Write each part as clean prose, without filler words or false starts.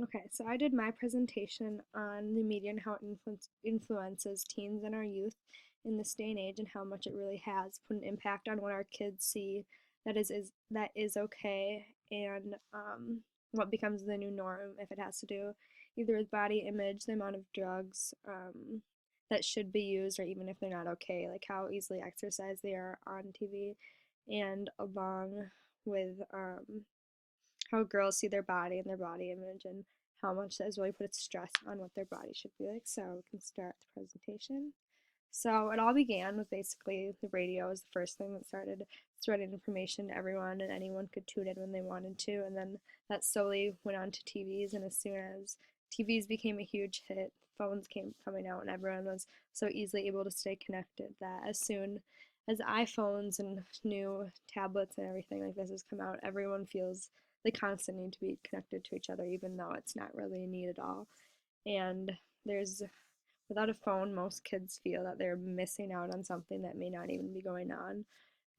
Okay, so I did my presentation on the media and how it influences teens and our youth in this day and age, and how much it really has put an impact on what our kids see that is okay, and what becomes the new norm if it has to do either with body image, the amount of drugs that should be used, or even if they're not okay, like how easily exercised they are on TV, and along with how girls see their body and their body image, and how much that has really put stress on what their body should be like. So we can start the presentation. So it all began with basically the radio was the first thing that started spreading information to everyone, and anyone could tune in when they wanted to. And then that slowly went on to TVs, and as soon as TVs became a huge hit, phones came coming out, and everyone was so easily able to stay connected that as soon as iPhones and new tablets and everything like this has come out, everyone feels they constantly need to be connected to each other, even though it's not really a need at all. And there's without a phone, most kids feel that they're missing out on something that may not even be going on.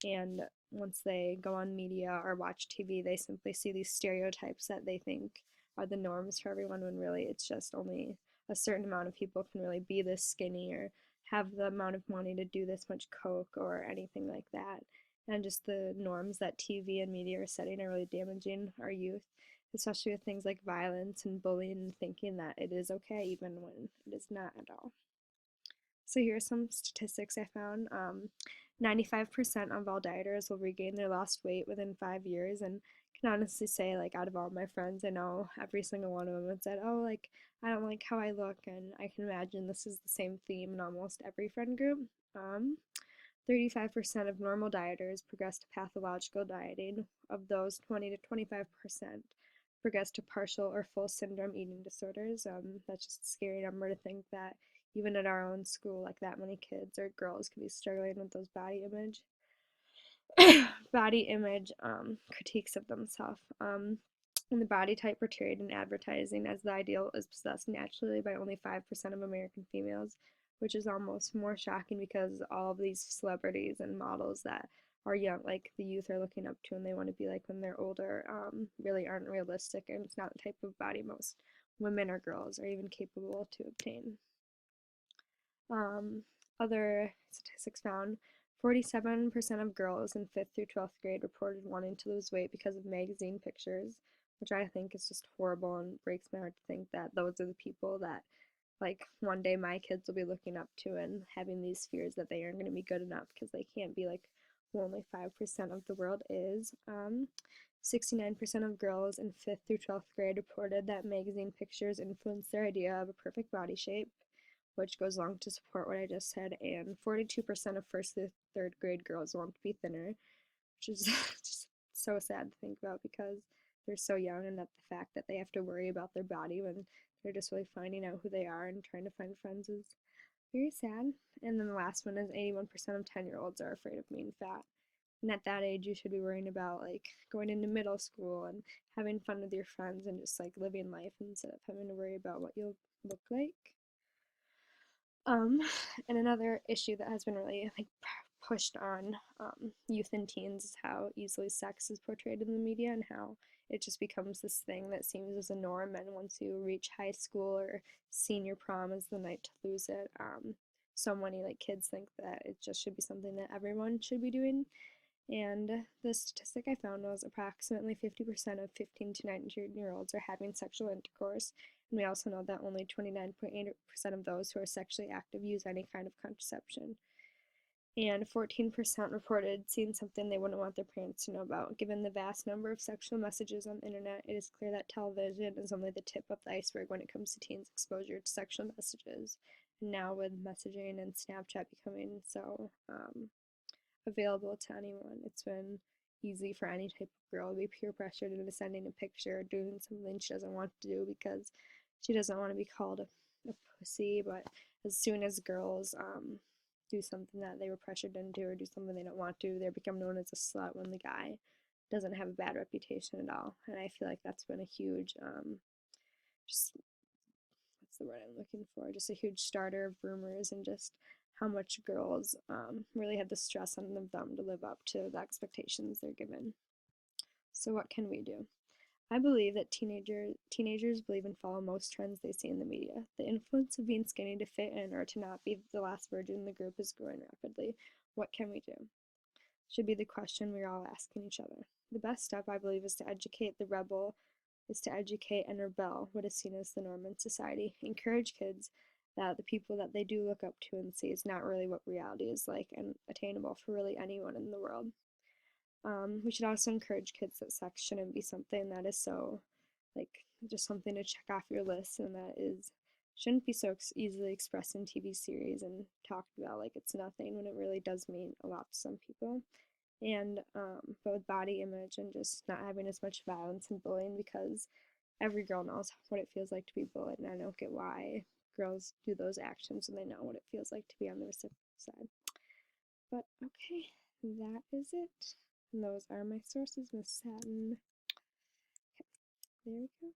And once they go on media or watch TV, they simply see these stereotypes that they think are the norms for everyone, when really it's just only a certain amount of people can really be this skinny or have the amount of money to do this much coke or anything like that. And just the norms that TV and media are setting are really damaging our youth, especially with things like violence and bullying, and thinking that it is okay even when it is not at all. So here are some statistics I found. 95% of all dieters will regain their lost weight within 5 years, and can honestly say, like, out of all my friends, I know every single one of them had said, oh, like, I don't like how I look, and I can imagine this is the same theme in almost every friend group. Um, 35% of normal dieters progress to pathological dieting. Of those, 20 to 25% progress to partial or full syndrome eating disorders. That's just a scary number to think that even at our own school, like that many kids or girls could be struggling with those body image critiques of themselves. And the body type portrayed in advertising as the ideal is possessed naturally by only 5% of American females, which is almost more shocking because all of these celebrities and models that are young, like the youth are looking up to and they want to be like when they're older, really aren't realistic, and it's not the type of body most women or girls are even capable to obtain. Um, Other statistics found 47% of girls in 5th through 12th grade reported wanting to lose weight because of magazine pictures, which I think is just horrible and breaks my heart to think that those are the people that, like, one day my kids will be looking up to and having these fears that they aren't going to be good enough because they can't be like who only 5% of the world is. 69% of girls in 5th through 12th grade reported that magazine pictures influenced their idea of a perfect body shape, which goes along to support what I just said, and 42% of 1st through 3rd grade girls want to be thinner, which is just so sad to think about because they're so young, and that the fact that they have to worry about their body when they're just really finding out who they are and trying to find friends is very sad. And then the last one is 81% of 10-year-olds are afraid of being fat. And at that age, you should be worrying about like going into middle school and having fun with your friends and just like living life instead of having to worry about what you'll look like. Um, and another issue that has been really like pushed on youth and teens is how easily sex is portrayed in the media, and how it just becomes this thing that seems as a norm. And once you reach high school or senior prom is the night to lose it. So many like kids think that it just should be something that everyone should be doing, and the statistic I found was approximately 50% of 15 to 19-year-olds are having sexual intercourse. And we also know that only 29.8% of those who are sexually active use any kind of contraception. And 14% reported seeing something they wouldn't want their parents to know about. Given the vast number of sexual messages on the internet, it is clear that television is only the tip of the iceberg when it comes to teens' exposure to sexual messages. And now, with messaging and Snapchat becoming so available to anyone, it's been easy for any type of girl to be peer pressured into sending a picture or doing something she doesn't want to do because she doesn't want to be called a pussy. But as soon as girls do something that they were pressured into or do something they don't want to, they become known as a slut when the guy doesn't have a bad reputation at all. And I feel like that's been a huge, just what's the word I'm looking for? Just a huge starter of rumors, and just how much girls really have the stress on them to live up to the expectations they're given. So what can we do? I believe that teenagers believe and follow most trends they see in the media. The influence of being skinny to fit in or to not be the last virgin in the group is growing rapidly. What can we do? Should be the question we're all asking each other. The best step, I believe, is to educate and rebel what is seen as the norm in society. Encourage kids that the people that they do look up to and see is not really what reality is like and attainable for really anyone in the world. We should also encourage kids that sex shouldn't be something that is so, like, just something to check off your list, and that is shouldn't be so easily expressed in TV series and talked about like it's nothing when it really does mean a lot to some people. And but with body image and just not having as much violence and bullying, because every girl knows what it feels like to be bullied, and I don't get why girls do those actions when they know what it feels like to be on the reciprocal side. But okay, that is it. And those are my sources, Miss Satin. Okay, there we go.